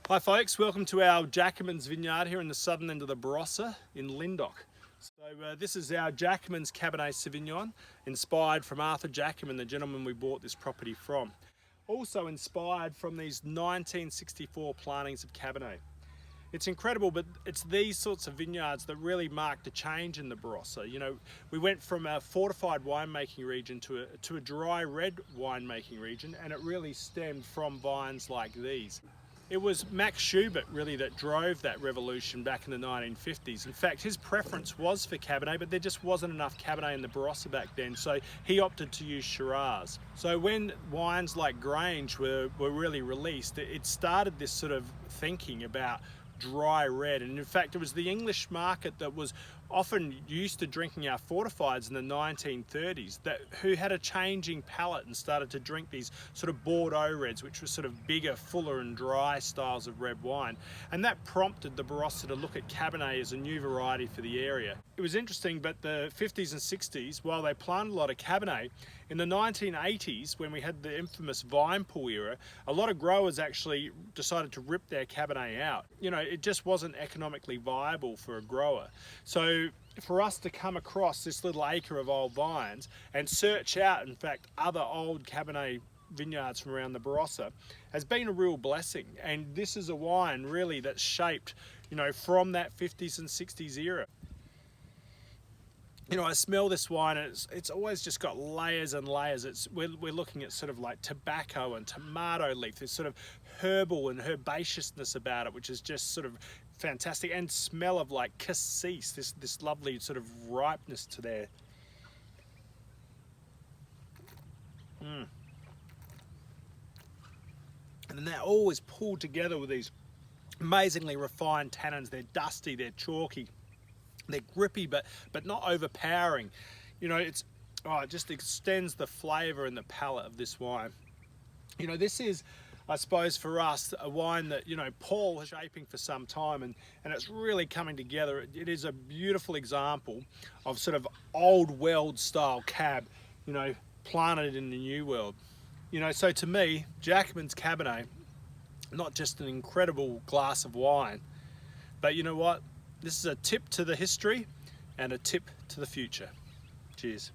Hi folks, welcome to our Jackamans vineyard here in the southern end of the Barossa in Lyndoch. So this is our Jackamans Cabernet Sauvignon, inspired from Arthur Jackaman, the gentleman we bought this property from. Also inspired from these 1964 plantings of Cabernet. It's incredible, but it's these sorts of vineyards that really marked a change in the Barossa. You know, we went from a fortified winemaking region to a dry red winemaking region, and it really stemmed from vines like these. It was Max Schubert really that drove that revolution back in the 1950s. In fact, his preference was for Cabernet, but there just wasn't enough Cabernet in the Barossa back then, so he opted to use Shiraz. So when wines like Grange were really released, it started this sort of thinking about dry red, and in fact it was the English market that was often used to drinking our fortifieds in the 1930s who had a changing palate and started to drink these sort of Bordeaux reds, which were sort of bigger, fuller and dry styles of red wine, and that prompted the Barossa to look at Cabernet as a new variety for the area. It was interesting, but the 50s and 60s, while they planted a lot of Cabernet, in the 1980s, when we had the infamous vine pull era, a lot of growers actually decided to rip their Cabernet out. You know, it just wasn't economically viable for a grower. So for us to come across this little acre of old vines and search out, in fact, other old Cabernet vineyards from around the Barossa has been a real blessing. And this is a wine really that's shaped, you know, from that 50s and 60s era. You know, I smell this wine and it's always just got layers and layers. We're looking at sort of like tobacco and tomato leaf. There's sort of herbal and herbaceousness about it, which is just sort of fantastic, and smell of like cassis, this lovely sort of ripeness to there. And then they're always pulled together with these amazingly refined tannins. They're dusty, they're chalky. They're grippy, but not overpowering. You know, it just extends the flavour and the palate of this wine. You know, this is, I suppose, for us, a wine that, you know, Paul was shaping for some time, and it's really coming together. It is a beautiful example of sort of old world style cab, you know, planted in the new world. You know, so to me, Jackamans Cabernet, not just an incredible glass of wine, but you know what? This is a tip to the history and a tip to the future. Cheers.